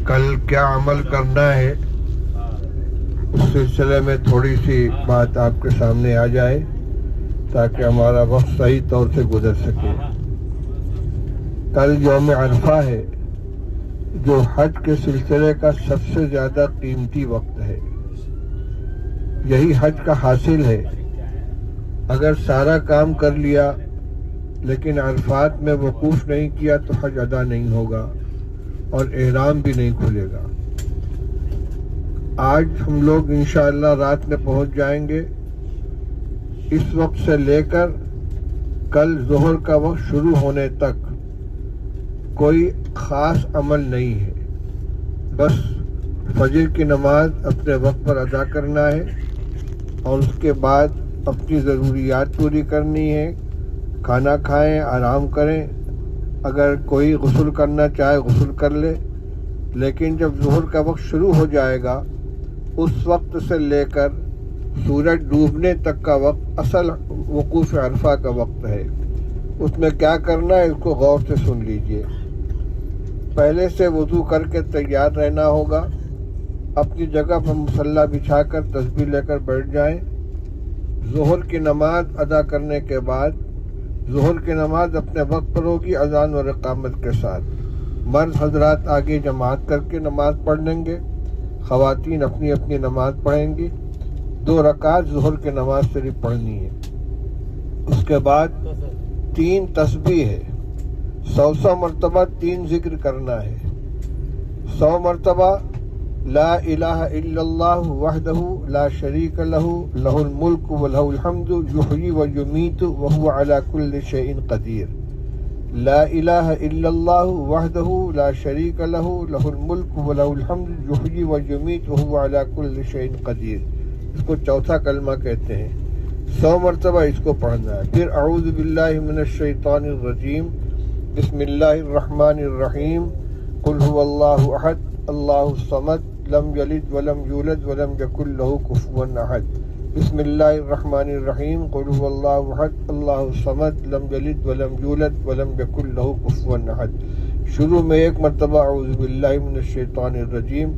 कल क्या अमल करना है उस सिलसिले में थोड़ी सी बात आपके सामने आ जाए ताकि हमारा वक्त सही तौर से गुजर सके। कल यौम अरफा है जो हज के सिलसिले का सबसे ज़्यादा कीमती वक्त है। यही हज का हासिल है। अगर सारा काम कर लिया लेकिन अरफात में वकूफ़ नहीं किया तो हज अदा नहीं होगा और एहराम भी नहीं खुलेगा। आज हम लोग इंशाअल्लाह रात में पहुंच जाएंगे। इस वक्त से लेकर कल ज़ोहर का वक्त शुरू होने तक कोई ख़ास अमल नहीं है। बस फजर की नमाज अपने वक्त पर अदा करना है और उसके बाद अपनी ज़रूरियात पूरी करनी है। खाना खाएं, आराम करें। अगर कोई गुस्ल करना चाहे गुस्ल कर ले, लेकिन जब ज़ोहर का वक्त शुरू हो जाएगा उस वक्त से लेकर सूरज डूबने तक का वक्त असल वकूफ़ अरफा का वक्त है। उसमें क्या करना है इसको गौर से सुन लीजिए। पहले से वज़ू करके तैयार रहना होगा। अपनी जगह पर मुसल्ला बिछाकर तस्बीह लेकर बैठ जाएं। ज़ोहर की नमाज अदा करने के बाद ज़ोहर की नमाज अपने वक्त पर होगी अज़ान और इक़ामत के साथ। मर्द हजरात आगे जमात करके नमाज पढ़ लेंगे, ख़वातीन अपनी अपनी नमाज पढ़ेंगी। 2 रकात ज़ोहर की नमाज शरीफ पढ़नी है। उसके बाद 3 तस्बीह है। 100 मरतबा 3 जिक्र करना है। 100 मरतबा ला इलाहा इल्लल्लाह वहदहु ला शरीक लहु लहुल मुल्क व लहुल हम्दु युहयी व युमीतु व हुवा अला कुल्लि शैइन क़दीर। ला इलाहा इल्लल्लाह वहदहु ला शरीक लहु लहुल मुल्क व लहुल हम्दु युहयी व युमीतु व हुवा अला कुल्लि शैइन क़दीर। इसको चौथा कलमा कहते हैं। 100 मरतबा इसको पढ़ना है। फिर अऊज़ु बिल्लाहि मिनश शैतानिर रजीम बिस्मिल्लाहिर रहमानिर रहीम कुल हुवल्लाहु अहद अल्लाहु समद लम यलिद वलम यूलद वलम यकुल लहु कुफुवन अहद। बिस्मिल्लाहिर रहमानिर रहीम कुल हुवल्लाहु अहद अल्लाहु समद लम यलिद वलम यूलद वलम यकुल लहु कुफुवन अहद। शुरू में 1 मरतबा अऊज़ु बिल्लाहि मिनश शैतानिर रजीम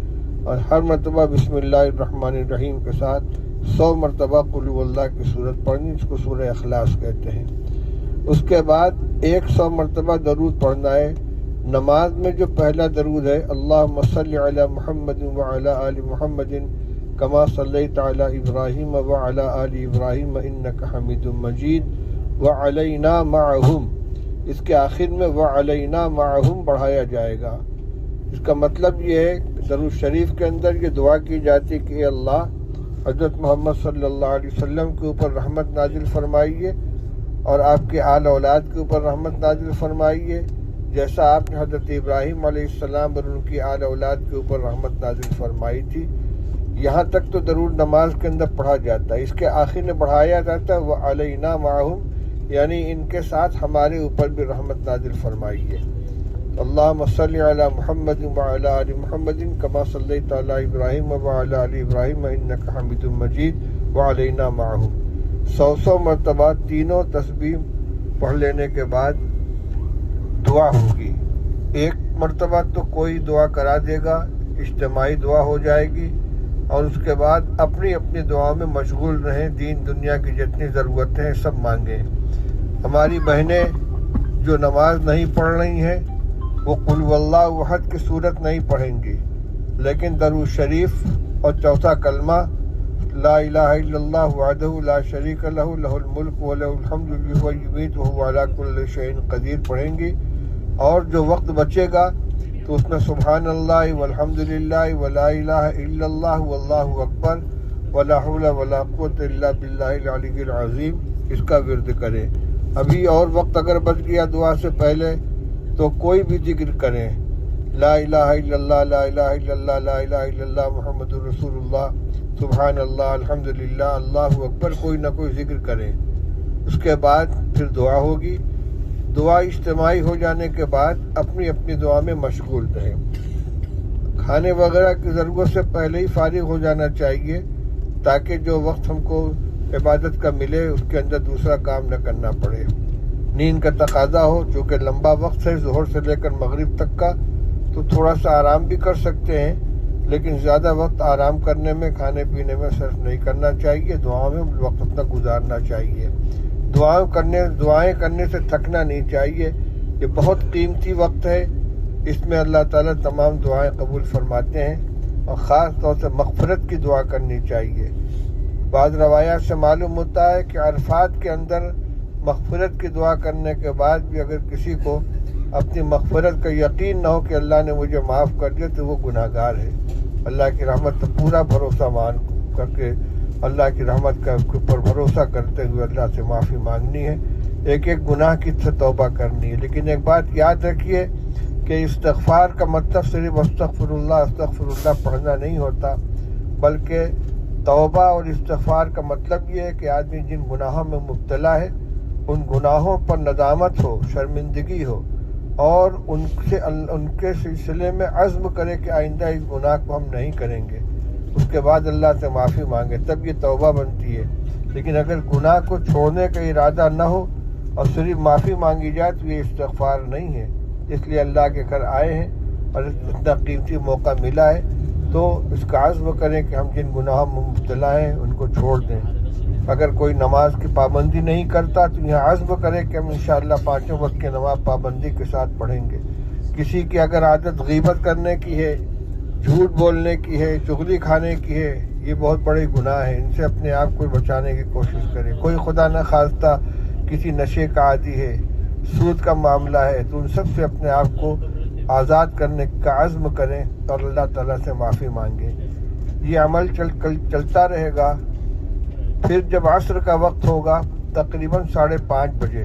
और हर मरतबा बिस्मिल्लाहिर रहमानिर रहीम के साथ 100 मरतबा कुल हुवल्लाह की सूरत पढ़नी, इसको सूरह इखलास कहते हैं। उसके बाद 100 मरतबा दरूद पढ़ना है। नमाज में जो पहला दरूद है अल्लाहुम्मा सल्लि अला मुहम्मदिन व अला आलि मुहम्मदिन कमा सल्लैता अला इब्राहीम व अला आलि इब्राहीम इन्नका हमीदुम मजीद व अलैना मअहुम, इसके आखिर में व अलैना मअहुम बढ़ाया जाएगा। इसका मतलब ये है दरूद शरीफ के अंदर ये दुआ की जाती है कि अल्लाह हज़रत मोहम्मद सल्लल्लाहु अलैहि वसल्लम के ऊपर रहमत नाजिल फरमाइए और आपके आल औलाद के ऊपर रहमत नाजिल फरमाइए, जैसा आपने हज़रत इब्राहीम अलैहिस्सलाम और उनकी आल औलाद के ऊपर रहमत नाजिल फरमाई थी। यहाँ तक तो दरूद नमाज के अंदर पढ़ा जाता है। इसके आखिर में बढ़ाया जाता है व अलैना माहुम, यानी इनके साथ हमारे ऊपर भी रहमत नाजिल फरमाइए। अल्लाहुम्मा सल्लि अला मुहम्मदिन व अला आलि मुहम्मदिन कमा सल्लैता अला इब्राहीम व अला आलि इब्राहीम इन्नका हमीदुम मजीद व अलैना माहुम। 100 मरतबा तीनों तस्बीह पढ़ लेने के बाद दुआ होगी। 1 मरतबा तो कोई दुआ करा देगा, इज्तिमाई दुआ हो जाएगी और उसके बाद अपनी अपनी दुआ में मशगूल रहें। दीन दुनिया की जितनी ज़रूरतें हैं सब मांगें। हमारी बहनें जो नमाज नहीं पढ़ रही हैं वो कुल हुवल्लाहु अहद की सूरत नहीं पढ़ेंगी, लेकिन दरूद शरीफ और चौथा कलमा ला इलाहा इल्लल्लाह वहदहु ला शरीका लहु लहुल मुल्क व लहुल हम्दु युहयी व युमीतु व हुवा अला कुल्लि शैइन क़दीर पढ़ेंगी। और जो वक्त बचेगा तो उसमें सुभान अल्लाह वल्हम्दुलिल्लाह व ला इलाहा इल्लल्लाह वल्लाहु अकबर व ला हौला व ला कुव्वता इल्ला बिल्लाहिल अलिय्यिल अज़ीम, इसका विर्द करें। अभी और वक्त अगर बच गया दुआ से पहले तो कोई भी जिक्र करें। ला इलाहा इल्लल्लाह ला इलाहा इल्लल्लाह ला इलाहा इल्लल्लाह मुहम्मदुर रसूलुल्लाह सुभान अल्लाह अल्हम्दुलिल्लाह अल्लाहु अकबर, कोई ना कोई जिक्र करें। उसके बाद फिर दुआ होगी। दुआ इज्तिमाई हो जाने के बाद अपनी अपनी दुआ में मशगूल रहें। खाने वगैरह की ज़रूरत से पहले ही फारिग हो जाना चाहिए ताकि जो वक्त हमको इबादत का मिले उसके अंदर दूसरा काम न करना पड़े। नींद का तकाजा हो, चूँकि लंबा वक्त है ज़ोहर से लेकर मगरिब तक का, तो थोड़ा सा आराम भी कर सकते हैं, लेकिन ज़्यादा वक्त आराम करने में, खाने पीने में सर्फ नहीं करना चाहिए। दुआओं में वक्त अपना गुजारना चाहिए। दुआएं करने से थकना नहीं चाहिए। ये बहुत कीमती वक्त है, इसमें अल्लाह ताला तमाम दुआएं कबूल फरमाते हैं और ख़ास तौर से मग़फ़िरत की दुआ करनी चाहिए। बाद रवायात से मालूम होता है कि अरफात के अंदर मग़फ़िरत की दुआ करने के बाद भी अगर किसी को अपनी मग़फ़िरत का यकीन न हो कि अल्लाह ने मुझे माफ़ कर दिया, तो वो गुनाहगार है। अल्लाह की रहमत पर पूरा भरोसा मान करके, अल्लाह की रहमत का ऊपर भरोसा करते हुए अल्लाह से माफ़ी मांगनी है, एक एक गुनाह की तौबा करनी है। लेकिन एक बात याद रखिए कि इस्तिग़फ़ार का मतलब सिर्फ अस्तग़फ़िरुल्लाह अस्तग़फ़िरुल्लाह पढ़ना नहीं होता, बल्कि तौबा और इस्तिग़फ़ार का मतलब ये है कि आदमी जिन गुनाहों में मुब्तला है उन गुनाहों पर नदामत हो, शर्मिंदगी हो और उनके सिलसिले में अज़्म करे कि आइंदा इस गुनाह को हम नहीं करेंगे। उसके बाद अल्लाह से माफ़ी मांगे, तब ये तौबा बनती है। लेकिन अगर गुनाह को छोड़ने का इरादा न हो और सिर्फ माफ़ी मांगी जाए तो ये इस्तिग़फ़ार नहीं है। इसलिए अल्लाह के घर आए हैं और इतना कीमती मौका मिला है, तो इसका अज़्म करें कि हम जिन गुनाहों में मुब्तला हैं उनको छोड़ दें। अगर कोई नमाज की पाबंदी नहीं करता तो यह अज़्म करें कि हम इंशाअल्लाह 5 वक्त की नमाज पाबंदी के साथ पढ़ेंगे। किसी की अगर आदत गीबत करने की है, झूठ बोलने की है, चुगली खाने की है, ये बहुत बड़े गुनाह है। इनसे अपने आप को बचाने की कोशिश करें। कोई खुदा न खास्ता किसी नशे का आदी है, सूद का मामला है, तो उन सब से अपने आप को आज़ाद करने का अज़्म करें और अल्लाह ताला से माफ़ी मांगें। ये अमल चलता रहेगा। फिर जब असर का वक्त होगा तकरीबन 5:30 बजे,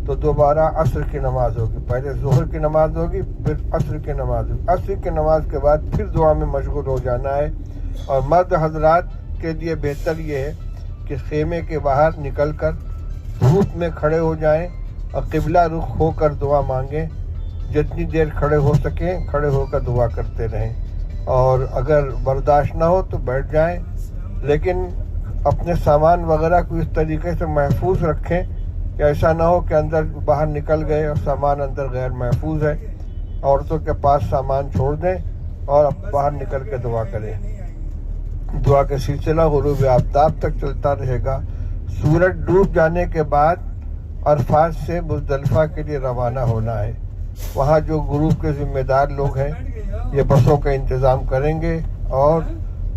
तो दोबारा असर की नमाज होगी। पहले ज़ोहर की नमाज होगी, फिर असर की नमाज होगी। असर की नमाज के बाद फिर दुआ में मशगूल हो जाना है। और मर्द हजरात के लिए बेहतर ये है कि खेमे के बाहर निकल कर धूप में खड़े हो जाएं और क़िबला रुख होकर दुआ मांगें। जितनी देर खड़े हो सकें खड़े होकर दुआ करते रहें, और अगर बर्दाश्त ना हो तो बैठ जाएं। लेकिन अपने सामान वगैरह को इस तरीके से महफूज रखें कि ऐसा ना हो कि अंदर बाहर निकल गए और सामान अंदर गैर महफूज है। औरतों के पास सामान छोड़ दें और बाहर निकल के दुआ करें। दुआ का सिलसिला गुरूब आफ्ताब तक चलता रहेगा। सूरज डूब जाने के बाद अरफात से मुज़दलिफ़ा के लिए रवाना होना है। वहाँ जो ग्रुप के ज़िम्मेदार लोग हैं ये बसों का इंतज़ाम करेंगे और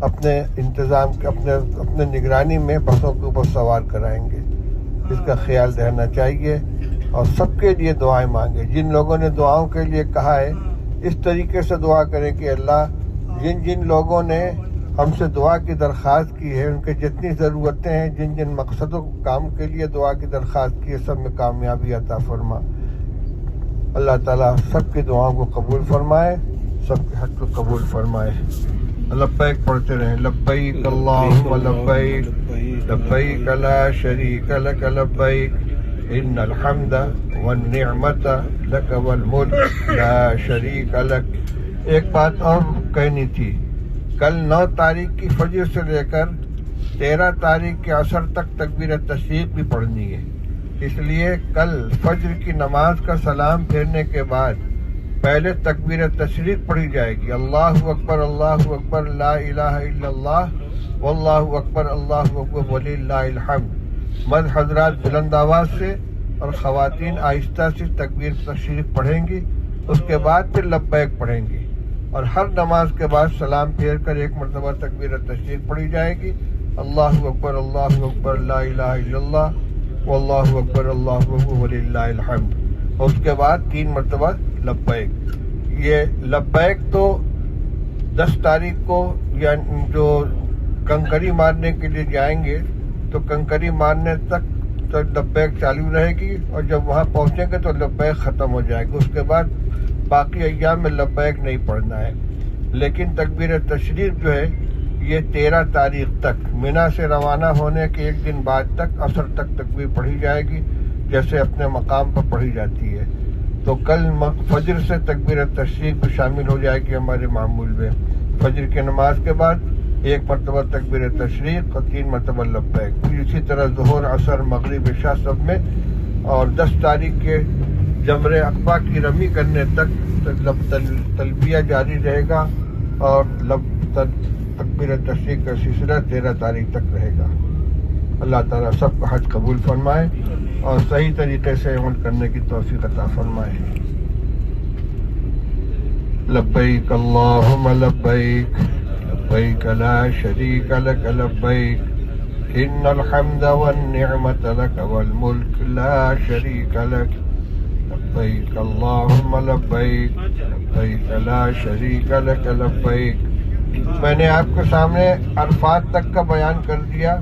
अपने निगरानी में बसों के ऊपर सवार कराएंगे। इसका ख्याल रहना चाहिए और सबके लिए दुआएं मांगे। जिन लोगों ने दुआओं के लिए कहा है इस तरीके से दुआ करें कि अल्लाह जिन जिन लोगों ने हमसे दुआ की दरख्वास्त की है, उनके जितनी ज़रूरतें हैं, जिन जिन मकसदों काम के लिए दुआ की दरख्वास्त की है, सब में कामयाबी अता फरमा। अल्लाह ताला सबकी दुआओं को कबूल फरमाए, सबके हक़ को कबूल फरमाए। लब्बैक पढ़ते रहें। लब्बैक अल्लाहुम्मा लब्बैक, लब्बैक ला शरीक लक लब्बैक, इन्नल हम्दा वन निअमता लक वल मुल्क ला शरीक लक। एक बात और कहनी थी, कल 9 तारीख की फजर से लेकर 13 तारीख के असर तक तकबीर तशरीक भी पढ़नी है। इसलिए कल फजर की नमाज का सलाम फेरने के बाद पहले तकबीर तशरीक पढ़ी जाएगी। अल्लाहु अकबर ला इलाहा इल्लल्लाह वल्लाहु अकबर वलिल्लाहिल हम्द। मर्द हजरात बुलंद आवाज़ से और ख़वातीन आहिस्ता से तकबीर तशरीक पढ़ेंगी। उसके बाद फिर लब्बैक पढ़ेंगी और हर नमाज के बाद सलाम फेर कर एक मरतबा तकबीर तशरीक पढ़ी जाएगी। अल्लाहु अकबर ला इलाहा इल्लल्लाह वल्लाहु अकबर वलिल्लाहिल हम्द। और उसके बाद 3 मरतबा लब्बैक। ये लब्बैक तो 10 तारीख को या जो कंकरी मारने के लिए जाएंगे तो कंकरी मारने तक तो लब्बैक चालू रहेगी और जब वहाँ पहुँचेंगे तो लब्बैक ख़त्म हो जाएगी। उसके बाद बाकी अय्याम में लब्बैक नहीं पढ़ना है। लेकिन तकबीर तशरीक जो है ये 13 तारीख तक मिना से रवाना होने के एक दिन बाद तक असर तक तकबीर पढ़ी जाएगी, जैसे अपने मकाम पर पढ़ी जाती है। तो कल फजर से तकबीर तशरीक भी शामिल हो जाएगी हमारे मामूल में। फजर की नमाज के बाद 1 मरतबा तकबीर तशरीक और 3 मरतबा लब्बैक। फिर इसी तरह ज़ोहर, असर, मगरिब, इशा सब में। और 10 तारीख के जमरे अक़बा की रमी करने तक तलबिया जारी रहेगा और तकबीर तशरीक़ का सिलसिला 13 तारीख तक रहेगा। अल्लाह ताला सबका हज कबूल फरमाए और सही तरीके से अमल करने की तौफीक अता फरमाए। लब्बैक अल्लाहुम्मा लब्बैक लब्बैक ला शरीक लक लब्बैक इन्नल हम्दा वन निअमत लक वल मुल्क ला शरीक लक लब्बैक अल्लाहुम्मा लब्बैक लब्बैक ला शरीक लक लब्बैक। मैंने आपके सामने अरफात तक का बयान कर दिया,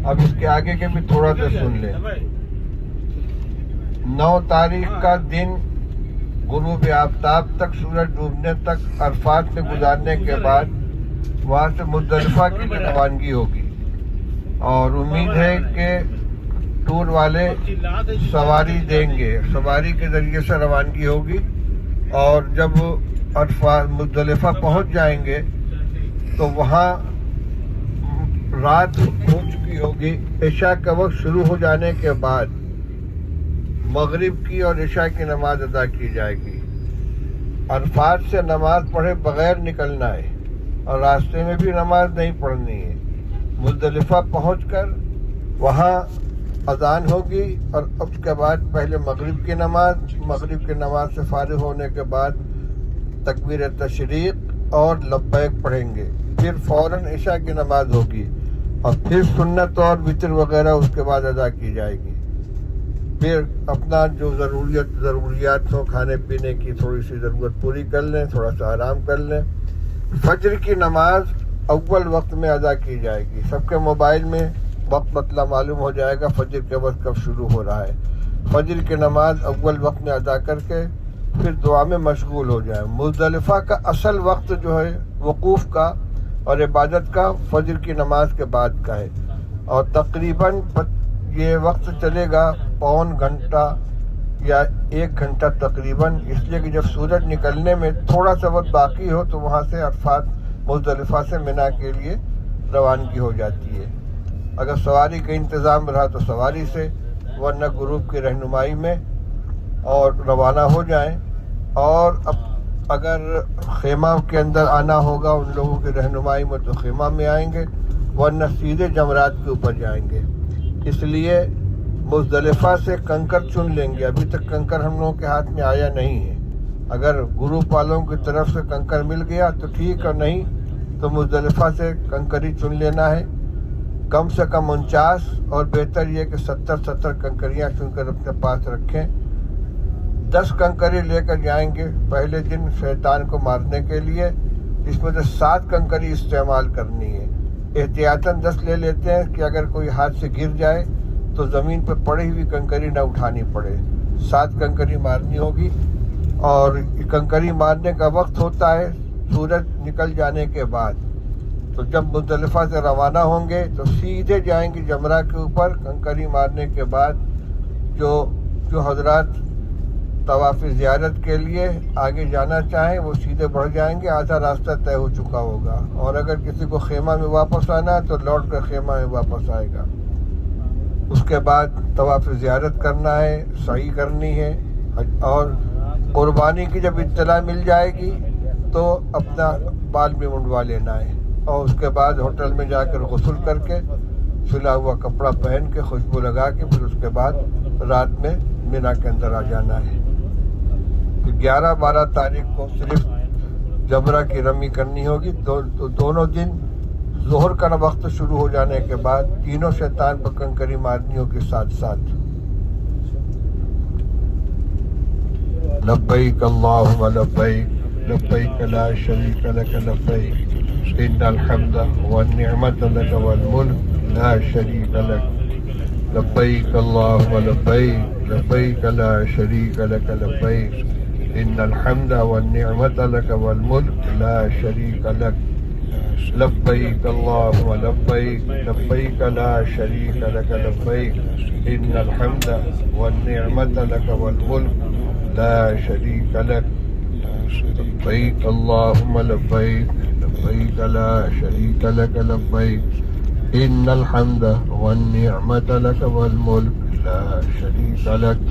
अब इसके आगे के भी थोड़ा सा सुन लें। 9 तारीख का दिन गुरूब आफ्ताब तक, सूरज डूबने तक अरफात में गुजारने के बाद वहाँ से मुज़दलिफ़ा की रवानगी होगी और उम्मीद है कि टूर वाले सवारी देंगे, सवारी के जरिए से रवानगी होगी और जब अरफात मुज़दलिफ़ा पहुँच जाएंगे तो वहाँ रात हो चुकी होगी। इशा का वक्त शुरू हो जाने के बाद मगरिब की और इशा की नमाज अदा की जाएगी। अरफात से नमाज पढ़े बगैर निकलना है और रास्ते में भी नमाज नहीं पढ़नी है। मुज़दलिफ़ा पहुंचकर वहाँ अजान होगी और उसके बाद पहले मगरिब की नमाज से फारिग होने के बाद तकबीर तशरीक़ और लब्बैक पढ़ेंगे। फिर फ़ौरन इशा की नमाज होगी और फिर सुन्नत और वितर वगैरह उसके बाद अदा की जाएगी। फिर अपना जो ज़रूरियात हो, खाने पीने की थोड़ी सी ज़रूरत पूरी कर लें, थोड़ा सा आराम कर लें। फजर की नमाज अव्वल वक्त में अदा की जाएगी। सबके मोबाइल में वक्त मतलब मालूम हो जाएगा फजर के वक्त कब शुरू हो रहा है। फजर की नमाज अव्वल वक्त में अदा करके फिर दुआ में मशगूल हो जाए। मुज़दलिफ़ा का असल वक्त जो है वकूफ़ का और इबादत का फजर की नमाज के बाद का है और तकरीबन ये वक्त चलेगा पौन घंटा या 1 घंटा तकरीबन, इसलिए कि जब सूरज निकलने में थोड़ा सा वक्त बाकी हो तो वहाँ से अरफात मुज़दलिफ़ा से मिना के लिए रवानगी हो जाती है। अगर सवारी का इंतज़ाम रहा तो सवारी से, वरना ग्रुप की रहनुमाई में और रवाना हो जाएं। और अब अगर खेमा के अंदर आना होगा उन लोगों की रहनुमाई में तो खेमा में आएंगे, वरना सीधे जमरात के ऊपर जाएंगे। इसलिए मुज़दलिफ़ा से कंकर चुन लेंगे। अभी तक कंकर हम लोगों के हाथ में आया नहीं है। अगर ग्रुप वालों की तरफ से कंकर मिल गया तो ठीक, और नहीं तो मुज़दलिफ़ा से कंकर ही चुन लेना है। कम से कम 49 और बेहतर ये कि 70 कंकरियाँ चुनकर अपने पास रखें। 10 कंकरी लेकर जाएंगे पहले दिन शैतान को मारने के लिए, इसमें से 7 कंकरी इस्तेमाल करनी है। एहतियातन 10 ले लेते हैं कि अगर कोई हाथ से गिर जाए तो ज़मीन पर पड़ी हुई कंकरी न उठानी पड़े। 7 कंकरी मारनी होगी और कंकरी मारने का वक्त होता है सूरज निकल जाने के बाद। तो जब मुज़दलिफ़ा से रवाना होंगे तो सीधे जाएंगे जमरा के ऊपर। कंकरी मारने के बाद जो हजरात तवाफ़ ज़ियारत के लिए आगे जाना चाहें वो सीधे बढ़ जाएंगे, आधा रास्ता तय हो चुका होगा। और अगर किसी को खेमा में वापस आना है तो लौट कर खेमा में वापस आएगा। उसके बाद तवाफ़ ज़ियारत करना है, सही करनी है और कुर्बानी की जब इत्तला मिल जाएगी तो अपना बाल भी मुंडवा लेना है और उसके बाद होटल में जाकर गुस्ल करके सिला हुआ कपड़ा पहन के खुशबू लगा के फिर उसके बाद रात में मिना के अंदर आ जाना है। 11-12 तारीख को सिर्फ जमरा की रमी करनी होगी। तो दोनों दिन जोहर का वक्त शुरू हो जाने के बाद तीनों शैतान पर कंकरी मारनी होगी साथ साथ। लब्बैक अल्लाहुम्मा लब्बैक लब्बैक ला शरीक लक लब्बैक इन्नल हम्दा वन निअमत लक वल मुल्क ला शरीक लक लब्बैक अल्लाहुम्मा लब्बैक लब्बैक ला शरीक लक लब्बैक इन्नल हम्दा वन निअमत लक वल मुल्क ला शरीक लक लब्बैक अल्लाहुम्मा लब्बैक लब्बैक ला शरीक लक लब्बैक इन्नल हम्दा वन निअमत लक वल मुल्क ला शरीक लक लब्बैक अल्लाहुम्मा लब्बैक लब्बैक ला शरीक लक लब्बैक इन्नल हम्दा वन निअमत लक वल मुल्क ला शरीक लक।